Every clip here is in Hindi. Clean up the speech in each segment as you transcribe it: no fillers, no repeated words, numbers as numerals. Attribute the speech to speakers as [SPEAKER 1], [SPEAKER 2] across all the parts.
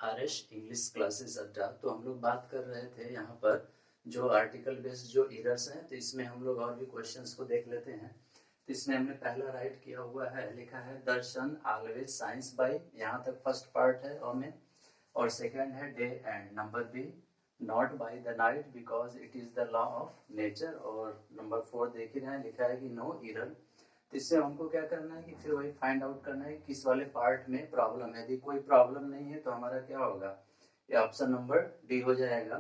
[SPEAKER 1] आरएस इंग्लिश क्लासेस अड्डा। तो हम लोग बात कर रहे थे यहाँ पर जो आर्टिकल बेस्ड जो एरर्स हैं, तो इसमें हम लोग और भी क्वेश्चंस को देख लेते हैं। तो इसमें हमने पहला राइट किया हुआ है, लिखा है दर्शन ऑलवेज साइंस बाय, यहाँ तक फर्स्ट पार्ट है और में, और सेकंड है day and. Number B not by the night because it is the law of nature. और नंबर 4 देख ही रहे हैं, लिखा है कि नो एरर। तो इससे हमको क्या करना है कि फिर वही फाइंड आउट करना है किस वाले पार्ट में प्रॉब्लम है। यदि कोई प्रॉब्लम नहीं है तो हमारा क्या होगा, ये ऑप्शन नंबर डी हो जाएगा।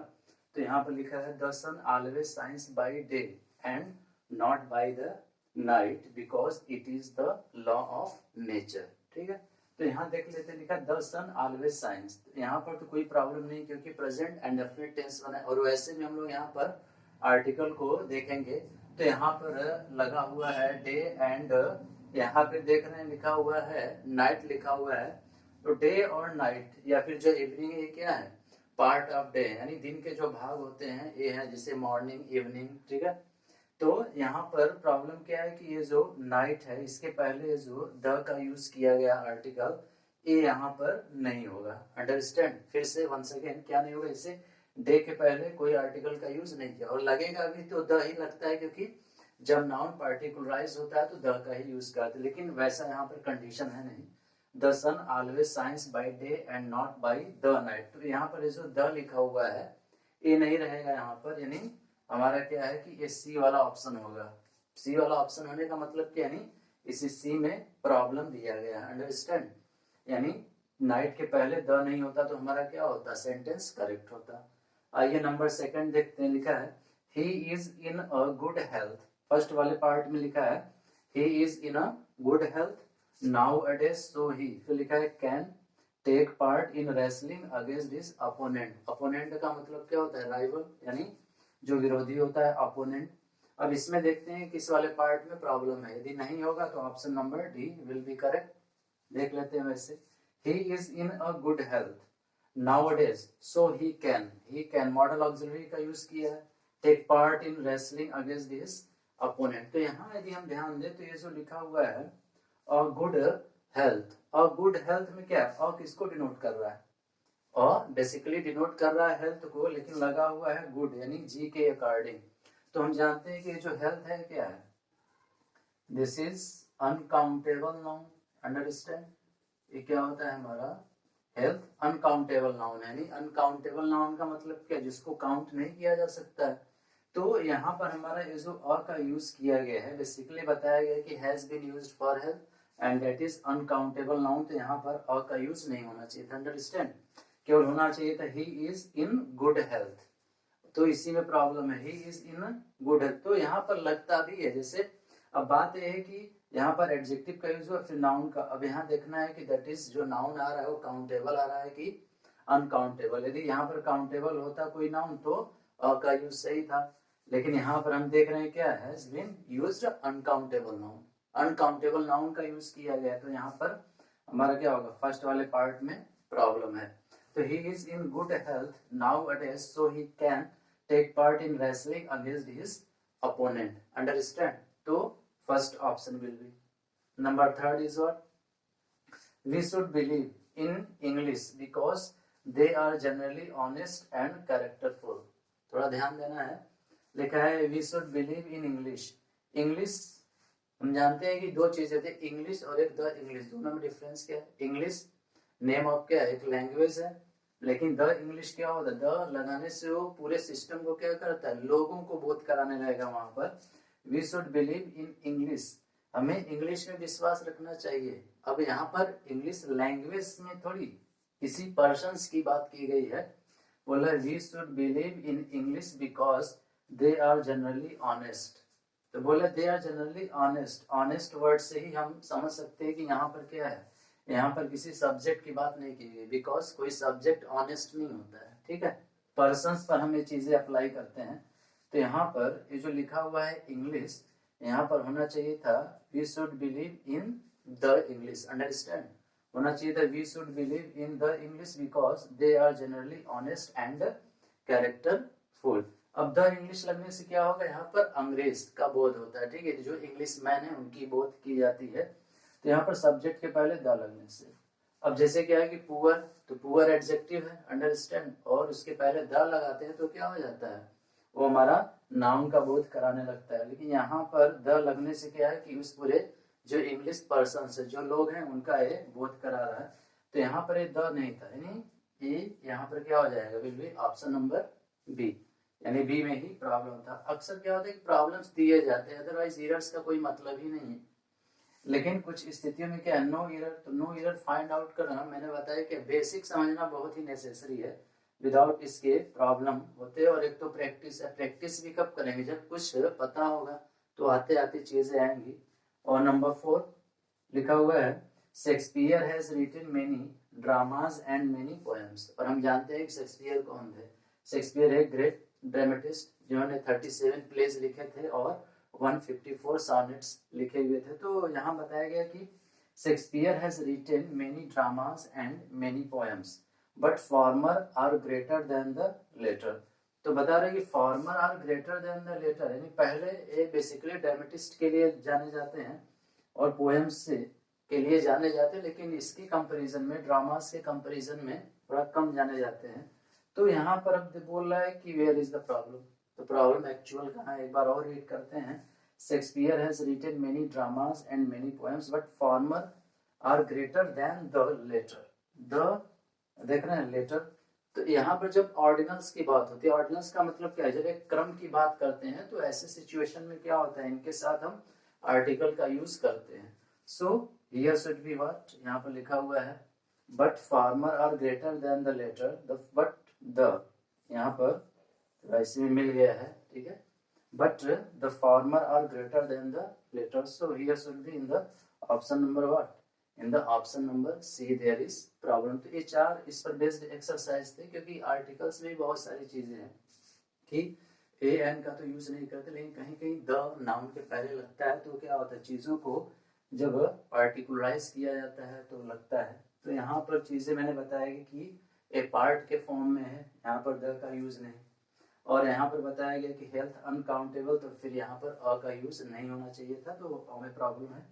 [SPEAKER 1] तो यहाँ पर लिखा है the sun always shines by day and not by the night because it is the law of nature. ठीक है, तो यहाँ देख लेते हैं, लिखा द सन ऑलवेज साइंस। यहाँ पर तो कोई प्रॉब्लम नहीं क्योंकि प्रेजेंट एंड डेफिनेट टेंस बना है। और वैसे भी हम लोग यहाँ पर आर्टिकल को देखेंगे तो यहाँ पर लगा हुआ है डे एंड, यहाँ पे देख रहे हैं लिखा हुआ है नाइट लिखा हुआ है। तो डे और नाइट या फिर जो इवनिंग है, ये क्या है, पार्ट ऑफ डे, यानी दिन के जो भाग होते हैं ये है, जैसे मॉर्निंग इवनिंग। ठीक है, तो यहाँ पर प्रॉब्लम क्या है कि ये जो नाइट है इसके पहले जो द का यूज किया गया आर्टिकल, ये यहाँ पर नहीं होगा। अंडरस्टैंड, फिर से वंस अगेन क्या नहीं होगा, इसे डे के पहले कोई आर्टिकल का यूज नहीं किया। और लगेगा भी तो द ही लगता है, क्योंकि जब नाउन पार्टिकुलराइज होता है तो द का ही यूज करते, लेकिन वैसा यहाँ पर कंडीशन है नहीं। The sun always shines by day and not by the night. तो यहाँ पर जो द लिखा हुआ है ये नहीं रहेगा यहाँ पर, यानी हमारा क्या है कि ये सी वाला ऑप्शन होगा। सी वाला ऑप्शन होने का मतलब क्या, यानी इसी सी में प्रॉब्लम दिया गया है। अंडरस्टैंड, यानी नाइट के पहले द नहीं होता तो हमारा क्या होता, सेंटेंस करेक्ट होता। आइए नंबर सेकंड देखते हैं, लिखा है he is in a good health. First वाले पार्ट में लिखा है he is in a good health nowadays, so he. फिर लिखा है can take part in wrestling against his opponent. Opponent का मतलब क्या होता है, राइवल, यानी जो विरोधी होता है, अपोनेंट। अब इसमें देखते हैं किस वाले पार्ट में प्रॉब्लम है। यदि नहीं होगा तो option number D will be correct. देख लेते हैं वैसे, he is in a good health nowadays so he can modal auxiliary का यूज किया है, take part in wrestling against his opponent. तो यहाँ यदि हम ध्यान दें तो ये जो लिखा हुआ है अ गुड हेल्थ, अ गुड हेल्थ में क्या है, अ किसको डिनोट कर रहा है, अ बेसिकली डिनोट कर रहा है हेल्थ को, लेकिन लगा हुआ है गुड, यानी जी के अकॉर्डिंग। तो हम जानते हैं कि जो हेल्थ है क्या है, this is uncountable noun. Understand, ये क्या होता है हमारा हेल्थ, अनकाउंटेबल नाउन है। यानी अनकाउंटेबल नाउन का मतलब क्या, जिसको काउंट नहीं किया जा सकता है। तो यहाँ पर हमारा ये जो अ का यूज किया गया है, बेसिकली बताया गया कि has been used for health and that is uncountable noun. तो यहाँ पर अ का यूज नहीं होना चाहिए था। अंडरस्टैंड, केवल होना चाहिए था ही इज इन गुड हेल्थ। तो इसी में प्रॉब्लम है, he is in good health. तो यहाँ पर लगता भी है जैसे, अब बात यह है कि यहाँ पर एडजेक्टिव का यूज हुआ, फिर नाउन का। अब यहाँ देखना है कि दैट इज जो नाउन आ रहा है वो काउंटेबल आ रहा है कि अनकाउंटेबल। यदि यहाँ पर काउंटेबल होता कोई नाउन तो का यूज सही था, लेकिन यहाँ पर हम देख रहे हैं क्या है, has been used uncountable noun, uncountable noun का यूज किया गया। तो यहाँ पर हमारा क्या होगा, फर्स्ट वाले पार्ट में प्रॉब्लम है। तो he is in good health nowadays so he can take part in wrestling against his opponent. Understand, तो first option will be. Number third is what, we should believe in English because they are generally honest and characterful। थोड़ा ध्यान देना है, लिखा है we should believe in English। English हम जानते हैं कि दो चीजें थे, इंग्लिश और एक द इंग्लिश, दोनों में डिफरेंस क्या है। इंग्लिश नेम ऑफ क्या है, एक लैंग्वेज है, लेकिन द इंग्लिश क्या होता है, द लगाने से वो पूरे सिस्टम को क्या करता है, लोगों को बोध कराने लगेगा वहां पर। We should believe in English, हमें इंग्लिश में विश्वास रखना चाहिए। अब यहाँ पर इंग्लिश लैंग्वेज में थोड़ी किसी पर्सन्स की बात की गई है। बोला we should believe in English because they are generally honest. तो बोले they are generally honest, honest word से ही हम समझ सकते हैं कि यहाँ पर क्या है, यहाँ पर किसी सब्जेक्ट की बात नहीं की गई, बिकॉज कोई सब्जेक्ट ऑनेस्ट नहीं होता है। ठीक है, पर्सन्स पर हम ये चीजें अप्लाई करते हैं। तो यहाँ पर ये जो लिखा हुआ है इंग्लिश, यहाँ पर होना चाहिए था we should believe in the English. Understand, होना चाहिए था we should believe in the English because they are generally honest and characterful. अब द इंग्लिश लगने से क्या होगा, यहाँ पर अंग्रेज का बोध होता है। ठीक है, जो इंग्लिश मैन है उनकी बोध की जाती है। तो यहाँ पर सब्जेक्ट के पहले द लगने से अब जैसे क्या है कि पुअर, तो पुअर एडजेक्टिव है, अंडरस्टैंड, और उसके पहले द लगाते हैं तो क्या हो जाता है, वो हमारा नाउन का बोध कराने लगता है। लेकिन यहाँ पर द लगने से क्या है कि उस पूरे जो इंग्लिश पर्सन है, जो लोग हैं, उनका ये बोध करा रहा है। तो यहाँ पर ये द नहीं था, यानी ये यहाँ पर क्या हो जाएगा, will be option number B, यानी बी में ही प्रॉब्लम था। अक्सर क्या होता है कि प्रॉब्लम्स दिए जाते हैं, अदरवाइज एरर्स का कोई मतलब ही नहीं है। लेकिन कुछ स्थितियों में क्या, नो एरर, तो नो एरर फाइंड आउट करना, मैंने बताया कि बेसिक समझना बहुत ही नेसेसरी है, विदाउट इसके प्रॉब्लम होते हैं। और एक तो प्रैक्टिस है, प्रैक्टिस भी कब करेंगे, जब कुछ पता होगा तो आते आते चीजें आएंगी। और नंबर 4 लिखा हुआ है, Shakespeare has written many dramas and many poems. और हम जानते हैं कि शेक्सपियर कौन थे, शेक्सपियर है ग्रेट ड्रामेटिस्ट, जिन्होंने 37 प्लेज लिखे थे और 154 सॉनेट्स लिखे हुए थे। तो यहाँ बताया गया कि Shakespeare has written many dramas and many poems but former are greater than the latter. तो बता रहे कि former are greater than the latter, यानी पहले ये बेसिकली ड्रामेटिस्ट के लिए जाने जाते हैं और पोएम्स से के लिए जाने जाते हैं, लेकिन इसके कंपैरिजन में, ड्रामास के कंपैरिजन में थोड़ा कम जाने जाते हैं। तो यहाँ पर अब बोल रहा है कि वेयर इज द प्रॉब्लम, तो प्रॉब्लम एक्चुअल कहाँ है, एक बार और रीड करते हैं। Shakespeare has written many dramas and many poems but former are greater than the latter. The देख रहे हैं लेटर, तो यहाँ पर जब ऑर्डिनल्स की बात होती है, ऑर्डिनल्स का मतलब क्या है, जब एक क्रम की बात करते हैं तो ऐसे सिचुएशन में क्या होता है, इनके साथ हम आर्टिकल का यूज करते हैं। So here should be what, यहाँ पर लिखा हुआ है but former are greater than the latter, the but the, यहाँ पर ऐसे में मिल गया है, ठीक है, but the former are greater than the latter. So here should be in the option number what, in the option number C there is problem. तो ये 4 इस पर बेस्ड एक्सरसाइज थे, क्योंकि आर्टिकल्स में बहुत सारी चीजें हैं कि ए एन का तो यूज नहीं करते, लेकिन कहीं कहीं द नाउन के पहले लगता है, तो क्या होता है, चीजों को जब पार्टिकुलराइज किया जाता है तो लगता है। तो यहाँ पर चीजें मैंने बताया कि ए पार्ट के फॉर्म में है, यहाँ पर द का यूज नहीं। और यहाँ पर बताया गया कि हेल्थ अनकाउंटेबल, तो फिर यहाँ पर अ का यूज नहीं होना चाहिए था, तो हमें प्रॉब्लम है।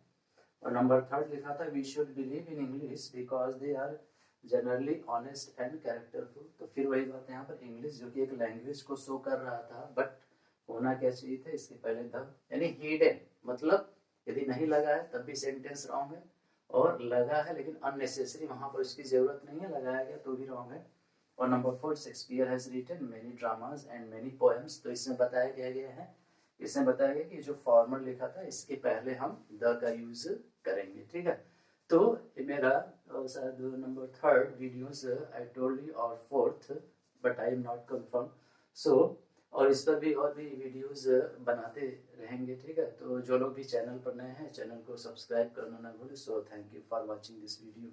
[SPEAKER 1] और नंबर 3 लिखा था we should believe in English because they are generally honest and characterful. तो फिर वही बात है, यहाँ पर इंग्लिश जो कि एक लैंग्वेज को शो कर रहा था, बट होना क्या चाहिए था, इसके पहले द, यानी हिडन, मतलब यदि नहीं लगा है तब भी सेंटेंस रॉन्ग है, और लगा है लेकिन अननेसेसरी, वहां पर उसकी जरूरत नहीं है, लगाया गया तो भी रॉन्ग है। और number 4 Shakespeare has written many dramas and many poems, तो इसमें बताया गया है, इसमें बताया गया कि जो फॉर्मर लिखा था इसके पहले हम द का यूज करेंगे, ठीक है। तो मेरा शायद number 3 videos I told you, और 4th but I am not confirm. So और इस पर भी और भी वीडियोस बनाते रहेंगे, ठीक है। तो जो लोग भी चैनल पर नए हैं, चैनल को सब्सक्राइब करना ना भूलें। So thank you for watching this video.